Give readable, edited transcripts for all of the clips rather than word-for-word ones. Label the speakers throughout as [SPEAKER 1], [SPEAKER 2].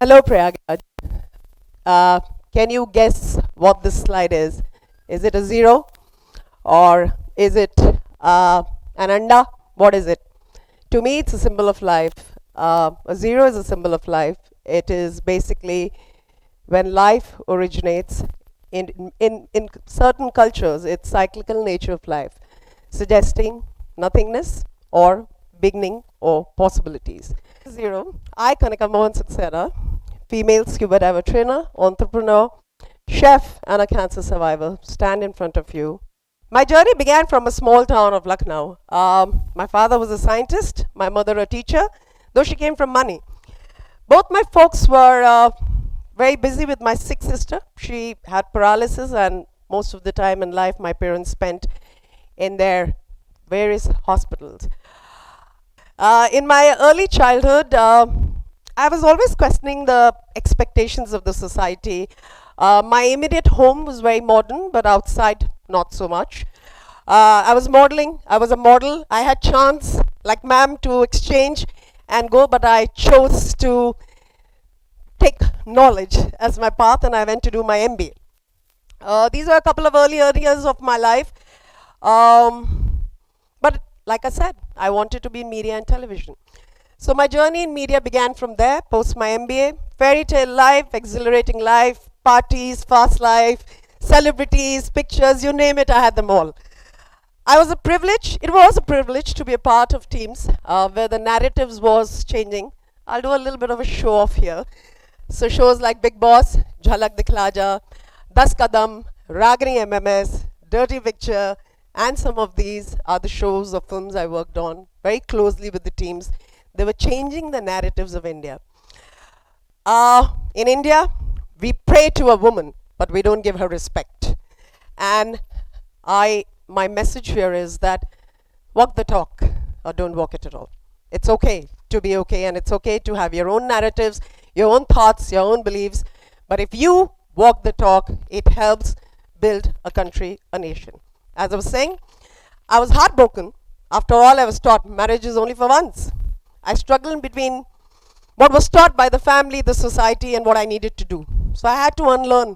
[SPEAKER 1] Hello, Prayagaj. Uh, can you guess what this slide is? Is it a zero or is it an anda? What is it? To me, it's a symbol of life. A zero is a symbol of life. It is basically when life originates in certain cultures, it's cyclical nature of life, suggesting nothingness or beginning or possibilities. Zero. I, Kanika Mohan Saxena, female scuba diver trainer, entrepreneur, chef, and a cancer survivor, stand in front of you. My journey began from a small town of Lucknow. My father was a scientist, my mother a teacher, though she came from money. Both my folks were very busy with my sick sister. She had paralysis, and most of the time in life, my parents spent in their various hospitals. In my early childhood, I was always questioning the expectations of the society. My immediate home was very modern, but outside, not so much. I was modeling. I was a model. I had chance, like ma'am, to exchange and go, but I chose to take knowledge as my path, and I went to do my MBA. These are a couple of early years of my life. But like I said, I wanted to be in media and television. So my journey in media began from there, post my MBA. Fairy tale life, exhilarating life, parties, fast life, celebrities, pictures, you name it, I had them all. It was a privilege to be a part of teams where the narratives was changing. I'll do a little bit of a show off here. So shows like Big Boss, Jhalak Dikhla Ja, Das Kadam, Ragini MMS, Dirty Picture, and some of these are the shows or films I worked on very closely with the teams. They were changing the narratives of India. In India, we pray to a woman, but we don't give her respect. And my message here is that walk the talk or don't walk it at all. It's okay to be okay, and it's okay to have your own narratives, your own thoughts, your own beliefs. But if you walk the talk, it helps build a country, a nation. As I was saying, I was heartbroken. After all, I was taught marriage is only for once. I struggled between what was taught by the family, the society, and what I needed to do. So I had to unlearn.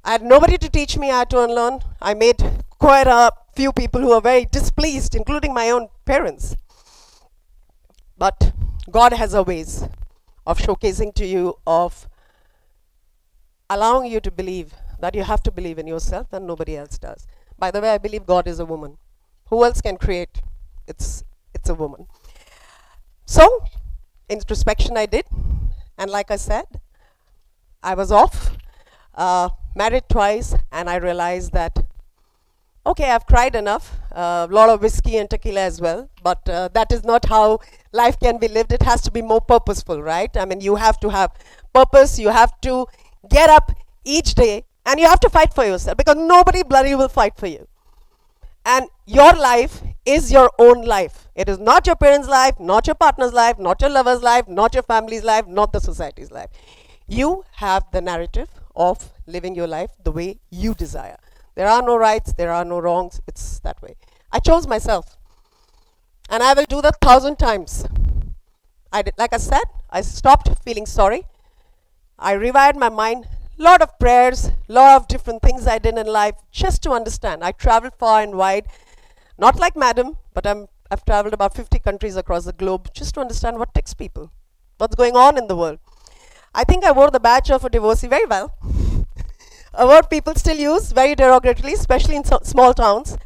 [SPEAKER 1] I had nobody to teach me, I had to unlearn. I made quite a few people who were very displeased, including my own parents. But God has a ways of showcasing to you, of allowing you to believe that you have to believe in yourself and nobody else does. By the way, I believe God is a woman. Who else can create? It's a woman. So, introspection I did, and like I said, I was off, married twice, and I realized that, okay, I've cried enough, a lot of whiskey and tequila as well, but that is not how life can be lived. It has to be more purposeful, right? I mean, you have to have purpose, you have to get up each day, and you have to fight for yourself, because nobody bloody will fight for you. And your life is your own life. It is not your parents' life, not your partner's life, not your lover's life, not your family's life, not the society's life. You have the narrative of living your life the way you desire. There are no rights, there are no wrongs, it's that way. I chose myself. And I will do that 1,000 times. Like I said, I stopped feeling sorry. I rewired my mind. Lot of prayers, lot of different things I did in life just to understand. I traveled far and wide, not like madam, but I've traveled about 50 countries across the globe just to understand what ticks people, what's going on in the world. I think I wore the badge of a divorcee very well. A word people still use very derogatorily, especially in small towns.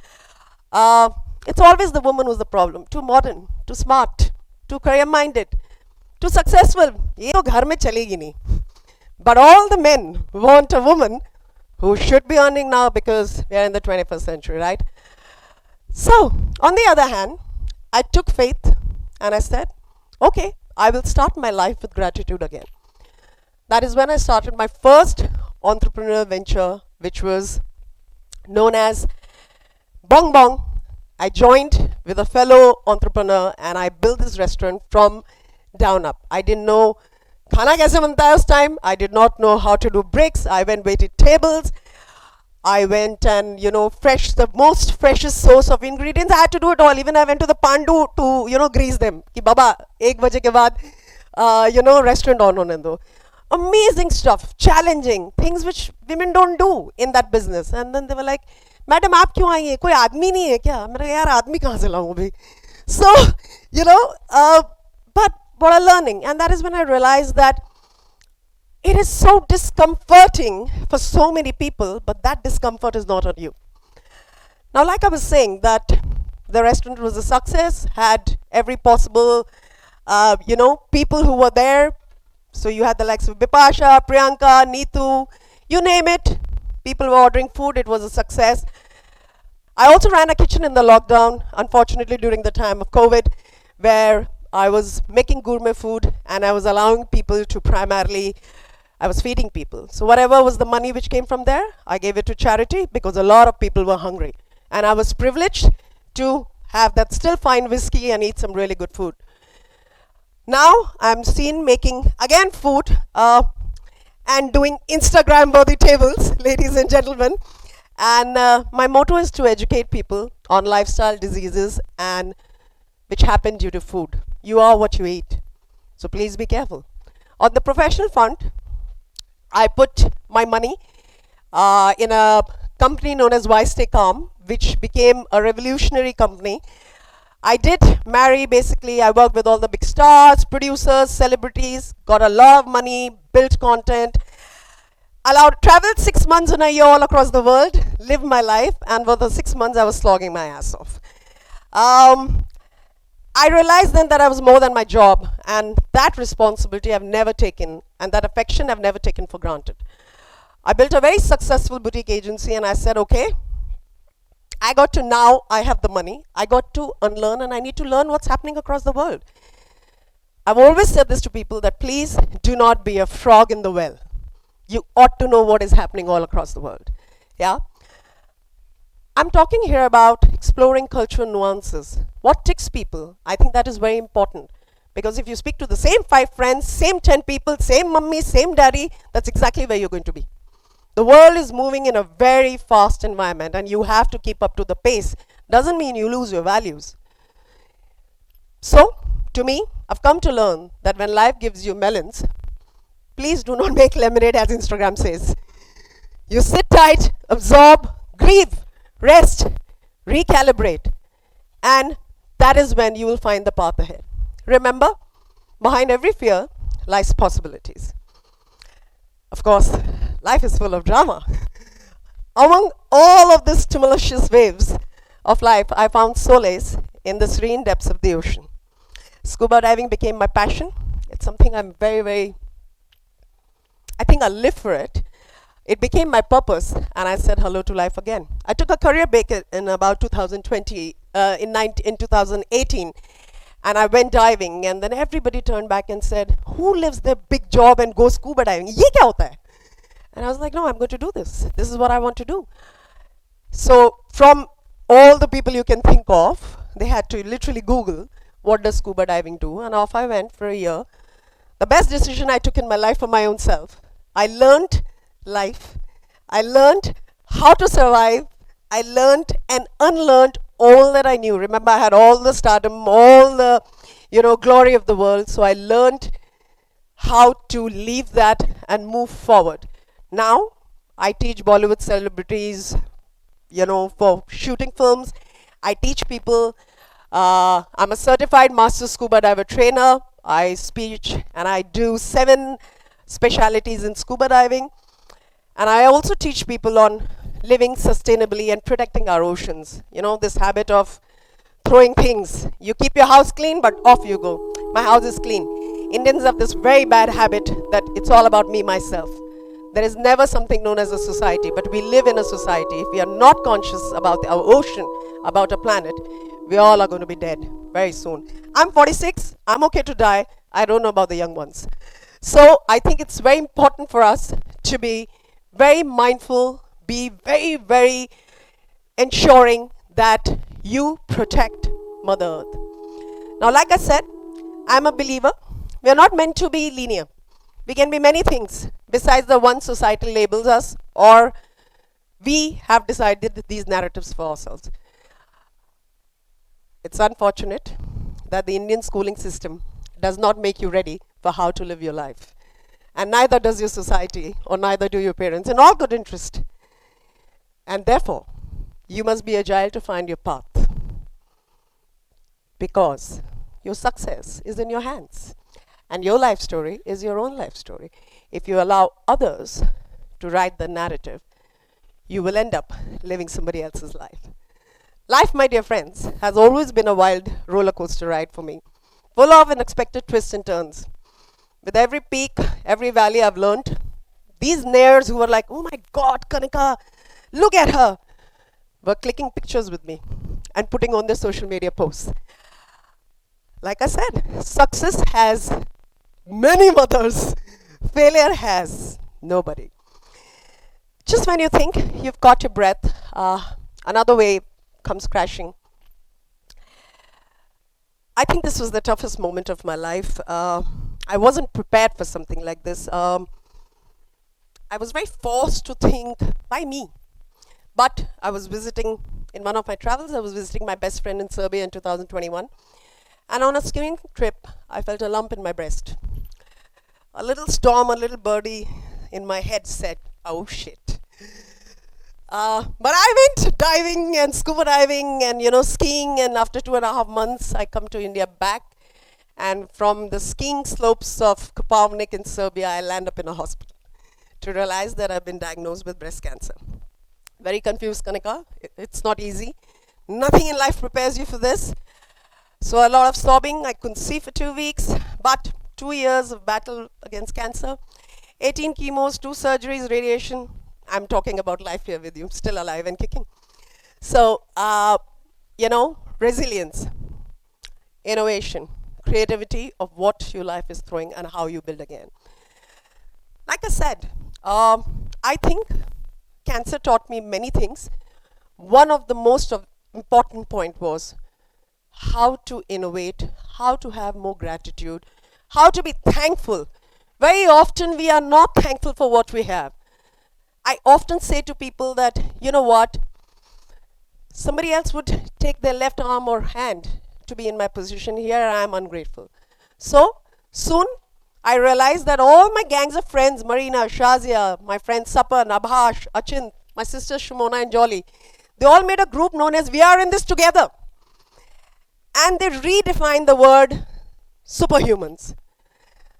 [SPEAKER 1] It's always the woman who's the problem. Too modern, too smart, too career-minded, too successful. ये तो घर में चलेगी नहीं. But all the men want a woman who should be earning now, because we are in the 21st century, right? So, on the other hand, I took faith and I said, okay, I will start my life with gratitude again. That is when I started my first entrepreneurial venture, which was known as Bong Bong. I joined with a fellow entrepreneur and I built this restaurant from down up. I didn't know खाना कैसे बनता है उस time. I did not know how to do bricks. I waited tables. I went and, the most freshest source of ingredients. I had to do it all. Even I went to the pandu to, grease them. कि बाबा 1 बजे के बाद restaurant on. Amazing stuff, challenging, things which women don't do in that business. And then they were like, Madam, aap kyun aayi hai? Koi aadmi nahi hai kya? Maine kaha, yaar, aadmi kahan se laun bhai? So, but what a learning. And that is when I realized that it is so discomforting for so many people, but that discomfort is not on you. Now, like I was saying, that the restaurant was a success, had every possible, people who were there. So you had the likes of Bipasha, Priyanka, Neetu, you name it. People were ordering food, it was a success. I also ran a kitchen in the lockdown, unfortunately during the time of COVID, where I was making gourmet food and I was allowing people to I was feeding people. So whatever was the money which came from there, I gave it to charity because a lot of people were hungry. And I was privileged to have that still fine whiskey and eat some really good food. Now I'm seen making again food and doing Instagram worthy tables, ladies and gentlemen. And my motto is to educate people on lifestyle diseases and which happen due to food. You are what you eat. So please be careful. On the professional front, I put my money in a company known as Why Stay Calm, which became a revolutionary company. I did marry, basically, I worked with all the big stars, producers, celebrities, got a lot of money, built content, traveled 6 months in a year all across the world, lived my life, and for the 6 months I was slogging my ass off. I realized then that I was more than my job, and that responsibility I've never taken, and that affection I've never taken for granted. I built a very successful boutique agency, and I said, okay, I have the money, I got to unlearn, and I need to learn what's happening across the world. I've always said this to people, that please do not be a frog in the well. You ought to know what is happening all across the world. Yeah? I'm talking here about exploring cultural nuances. What ticks people? I think that is very important. Because if you speak to the same 5 friends, same 10 people, same mummy, same daddy, that's exactly where you're going to be. The world is moving in a very fast environment and you have to keep up to the pace. Doesn't mean you lose your values. So, to me, I've come to learn that when life gives you melons, please do not make lemonade, as Instagram says. You sit tight, absorb, grieve, rest, recalibrate, and that is when you will find the path ahead. Remember, behind every fear lies possibilities. Of course, life is full of drama. Among all of these tumultuous waves of life, I found solace in the serene depths of the ocean. Scuba diving became my passion. It's something I'm I think I live for it. It became my purpose, and I said hello to life again. I took a career break in about 2020, in 2018, and I went diving, and then everybody turned back and said, who lives their big job and goes scuba diving? Ye kya hota hai? And I was like, no, I'm going to do this. This is what I want to do. So from all the people you can think of, they had to literally Google, what does scuba diving do? And off I went for a year. The best decision I took in my life for my own self. I learned life. I learned how to survive. I learned and unlearned all that I knew. Remember, I had all the stardom, all the, glory of the world. So I learned how to leave that and move forward. Now, I teach Bollywood celebrities, for shooting films. I teach people. I'm a certified Master Scuba Diver Trainer. I speak and I do 7 specialities in scuba diving. And I also teach people on living sustainably and protecting our oceans. This habit of throwing things. You keep your house clean, but off you go. My house is clean. Indians have this very bad habit that it's all about me, myself. There is never something known as a society, but we live in a society. If we are not conscious about our ocean, about our planet, we all are going to be dead very soon. I'm 46. I'm okay to die. I don't know about the young ones. So I think it's very important for us to be very mindful, be very, very ensuring that you protect Mother Earth. Now, like I said, I'm a believer. We are not meant to be linear. We can be many things besides the one society labels us, or we have decided these narratives for ourselves. It's unfortunate that the Indian schooling system does not make you ready for how to live your life. And neither does your society, or neither do your parents, in all good interest. And therefore, you must be agile to find your path. Because your success is in your hands. And your life story is your own life story. If you allow others to write the narrative, you will end up living somebody else's life. Life, my dear friends, has always been a wild roller coaster ride for me, full of unexpected twists and turns. With every peak, every valley I've learned, these nairs who were like, oh my God, Kanika, look at her, were clicking pictures with me and putting on their social media posts. Like I said, success has many mothers, failure has nobody. Just when you think you've caught your breath, another wave comes crashing. I think this was the toughest moment of my life. I wasn't prepared for something like this. I was very forced to think by me. But I was visiting, in one of my travels, I was visiting my best friend in Serbia in 2021. And on a skiing trip, I felt a lump in my breast. A little storm, a little birdie in my head said, oh shit. But I went diving and scuba diving and skiing, and after 2.5 months I come to India back, and from the skiing slopes of Kopaonik in Serbia I land up in a hospital to realize that I've been diagnosed with breast cancer. Very confused, Kanika. It's not easy. Nothing in life prepares you for this. So a lot of sobbing. I couldn't see for 2 weeks, but 2 years of battle against cancer, 18 chemos, 2 surgeries, radiation. I'm talking about life here with you, still alive and kicking. So, resilience, innovation, creativity of what your life is throwing and how you build again. Like I said, I think cancer taught me many things. One of the most important point was how to innovate, how to have more gratitude, how to be thankful. Very often we are not thankful for what we have. I often say to people that, you know what, somebody else would take their left arm or hand to be in my position. Here I am ungrateful. So soon I realized that all my gangs of friends, Marina, Shazia, my friends Sapan, Abhash, Achint, my sisters Shimona and Jolly, they all made a group known as We Are In This Together. And they redefined the word superhumans.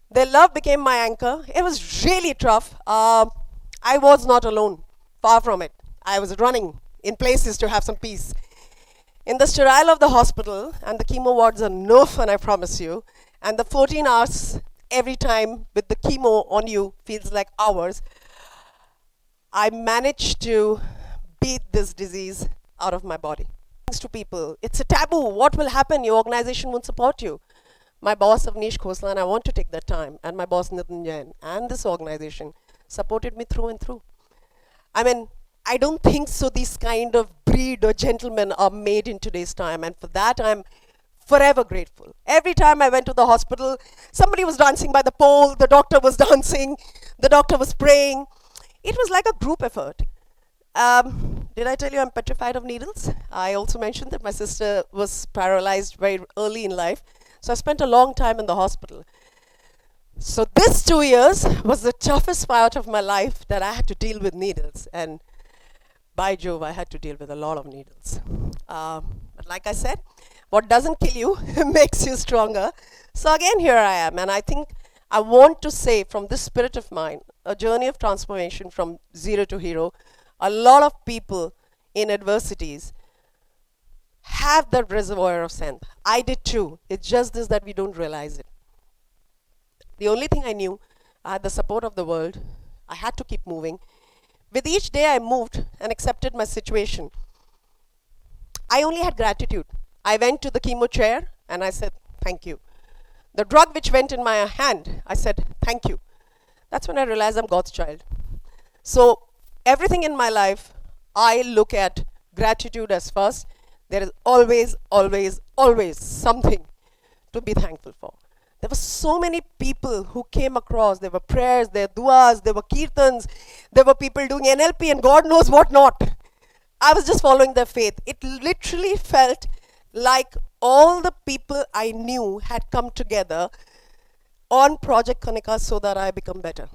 [SPEAKER 1] Their love became my anchor. It was really tough. I was not alone, far from it. I was running in places to have some peace. In the sterile of the hospital, and the chemo wards are no fun, I promise you, and the 14 hours every time with the chemo on you feels like hours, I managed to beat this disease out of my body. Thanks to people, it's a taboo. What will happen? Your organization won't support you. My boss, Avnish Khosla, and I want to take that time, and my boss, Nitin Jain, and this organization supported me through and through. I mean, I don't think so these kind of breed or gentlemen are made in today's time, and for that I'm forever grateful. Every time I went to the hospital, somebody was dancing by the pole, the doctor was dancing, the doctor was praying. It was like a group effort. Did I tell you I'm petrified of needles? I also mentioned that my sister was paralyzed very early in life, so I spent a long time in the hospital. So this 2 years was the toughest part of my life, that I had to deal with needles, and by Jove, I had to deal with a lot of needles. But like I said, what doesn't kill you makes you stronger. So again, here I am, and I think I want to say from this spirit of mine, a journey of transformation from zero to hero, a lot of people in adversities have that reservoir of strength. I did too. It's just this that we don't realize it. The only thing I knew, I had the support of the world. I had to keep moving. With each day I moved and accepted my situation. I only had gratitude. I went to the chemo chair and I said, thank you. The drug which went in my hand, I said, thank you. That's when I realized I'm God's child. So everything in my life, I look at gratitude as first. There is always, always, always something to be thankful for. There were so many people who came across. There were prayers, there were duas, there were kirtans, there were people doing NLP and God knows what not. I was just following their faith. It literally felt like all the people I knew had come together on Project Kanika so that I become better.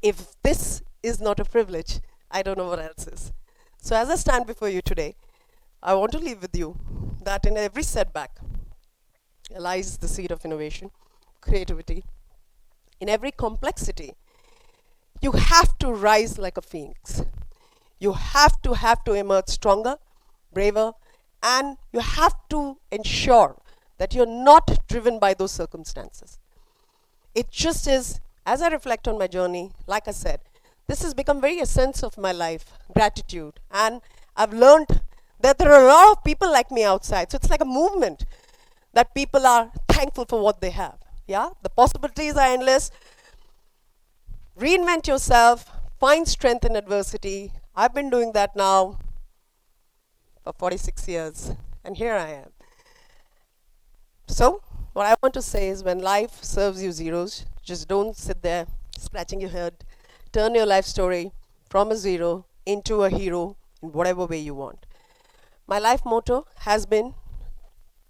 [SPEAKER 1] If this is not a privilege, I don't know what else is. So as I stand before you today, I want to leave with you that in every setback lies the seed of innovation, creativity. In every complexity, you have to rise like a phoenix. You have to emerge stronger, braver, and you have to ensure that you're not driven by those circumstances. It just is, as I reflect on my journey, like I said, this has become very essence of my life, gratitude. And I've learned that there are a lot of people like me outside. So it's like a movement that people are thankful for what they have. Yeah, the possibilities are endless. Reinvent yourself, find strength in adversity. I've been doing that now for 46 years, and here I am. So, what I want to say is when life serves you zeros, just don't sit there scratching your head. Turn your life story from a zero into a hero in whatever way you want. My life motto has been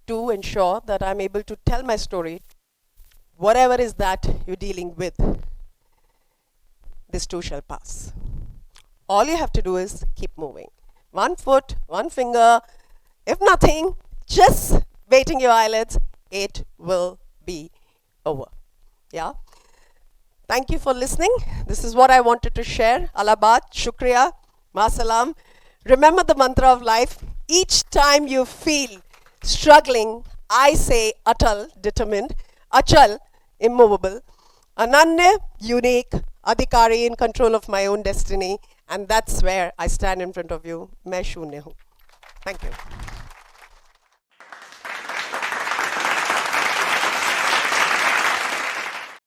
[SPEAKER 1] to ensure that I'm able to tell my story, whatever is that you're dealing with. This too shall pass. All you have to do is keep moving. One foot, one finger, if nothing, just waiting your eyelids, it will be over. Yeah. Thank you for listening. This is what I wanted to share. Alabad, Shukriya, Masalam. Remember the mantra of life. Each time you feel struggling, I say Atal, determined, Achal, immovable, Ananya, unique, Adhikari, in control of my own destiny, and that's where I stand in front of you. Main Shoonya hoon. Thank you.